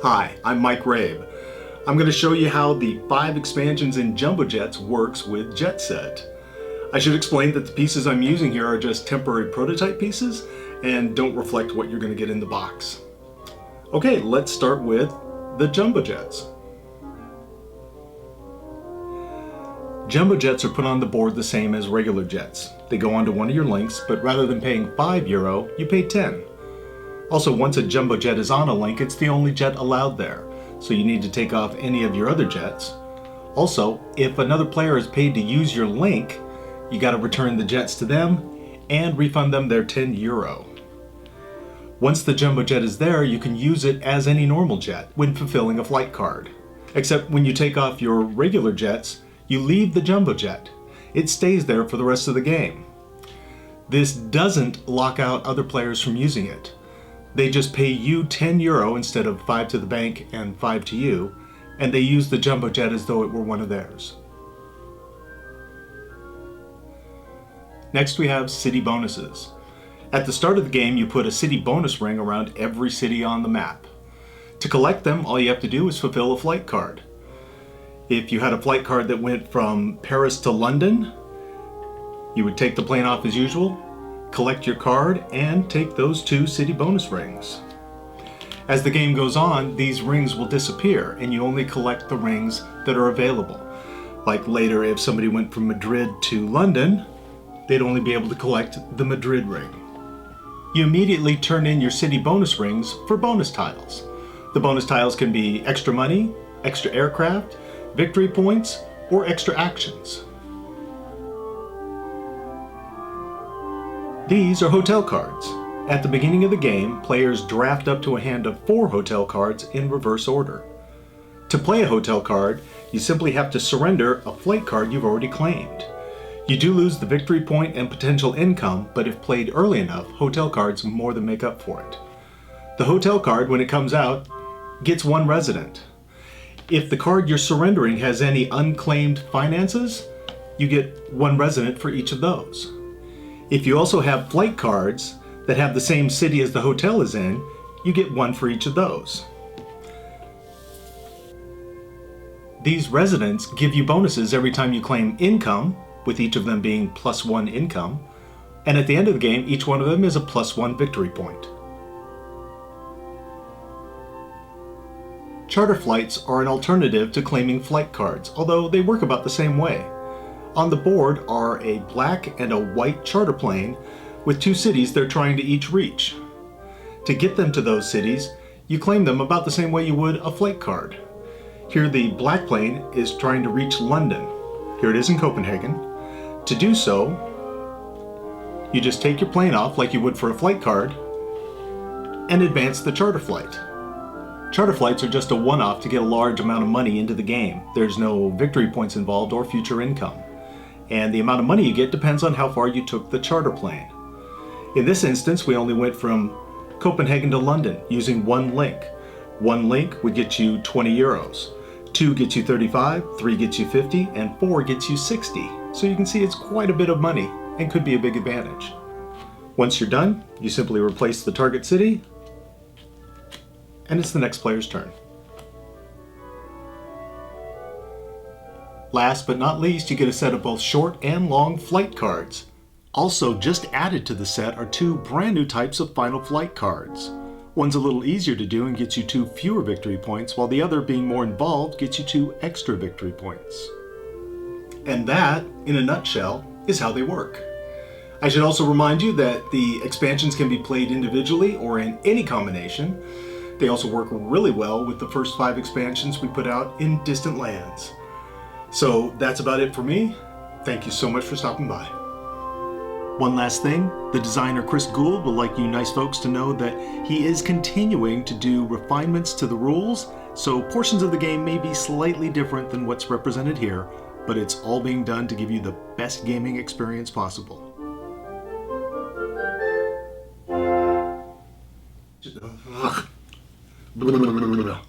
Hi, I'm Mike Rabe. I'm going to show you how the 5 expansions in Jumbo Jets works with Jet Set. I should explain that the pieces I'm using here are just temporary prototype pieces and don't reflect what you're going to get in the box. Okay, let's start with the Jumbo Jets. Jumbo Jets are put on the board the same as regular jets. They go onto one of your links, but rather than paying €5, you pay 10. Also, once a Jumbo Jet is on a link, it's the only jet allowed there, so you need to take off any of your other jets. Also, if another player is paid to use your link, you got to return the jets to them and refund them their €10. Once the Jumbo Jet is there, you can use it as any normal jet when fulfilling a flight card. Except when you take off your regular jets, you leave the Jumbo Jet. It stays there for the rest of the game. This doesn't lock out other players from using it. They just pay you €10 instead of 5 to the bank and 5 to you, and they use the Jumbo Jet as though it were one of theirs. Next we have city bonuses. At the start of the game, you put a city bonus ring around every city on the map. To collect them, all you have to do is fulfill a flight card. If you had a flight card that went from Paris to London, you would take the plane off as usual, collect your card, and take those 2 city bonus rings. As the game goes on, these rings will disappear and you only collect the rings that are available. Like later, if somebody went from Madrid to London, they'd only be able to collect the Madrid ring. You immediately turn in your city bonus rings for bonus tiles. The bonus tiles can be extra money, extra aircraft, victory points, or extra actions. These are hotel cards. At the beginning of the game, players draft up to a hand of 4 hotel cards in reverse order. To play a hotel card, you simply have to surrender a flight card you've already claimed. You do lose the victory point and potential income, but if played early enough, hotel cards more than make up for it. The hotel card, when it comes out, gets 1 resident. If the card you're surrendering has any unclaimed finances, you get 1 resident for each of those. If you also have flight cards that have the same city as the hotel is in, you get 1 for each of those. These residents give you bonuses every time you claim income, with each of them being +1 income, and at the end of the game, each one of them is a +1 victory point. Charter flights are an alternative to claiming flight cards, although they work about the same way. On the board are a black and a white charter plane with 2 cities they're trying to each reach. To get them to those cities, you claim them about the same way you would a flight card. Here the black plane is trying to reach London. Here it is in Copenhagen. To do so, you just take your plane off like you would for a flight card and advance the charter flight. Charter flights are just a one-off to get a large amount of money into the game. There's no victory points involved or future income. And the amount of money you get depends on how far you took the charter plane. In this instance, we only went from Copenhagen to London using 1 link. 1 link would get you €20. 2 gets you 35, 3 gets you 50, and 4 gets you 60. So you can see it's quite a bit of money and could be a big advantage. Once you're done, you simply replace the target city, and it's the next player's turn. Last but not least, you get a set of both short and long flight cards. Also, just added to the set are 2 brand new types of final flight cards. One's a little easier to do and gets you 2 fewer victory points, while the other, being more involved, gets you 2 extra victory points. And that, in a nutshell, is how they work. I should also remind you that the expansions can be played individually or in any combination. They also work really well with the first 5 expansions we put out in Distant Lands. So that's about it for me. Thank you so much for stopping by. One last thing, the designer Chris Gould would like you nice folks to know that he is continuing to do refinements to the rules, so portions of the game may be slightly different than what's represented here, but it's all being done to give you the best gaming experience possible. Blah, blah, blah, blah, blah.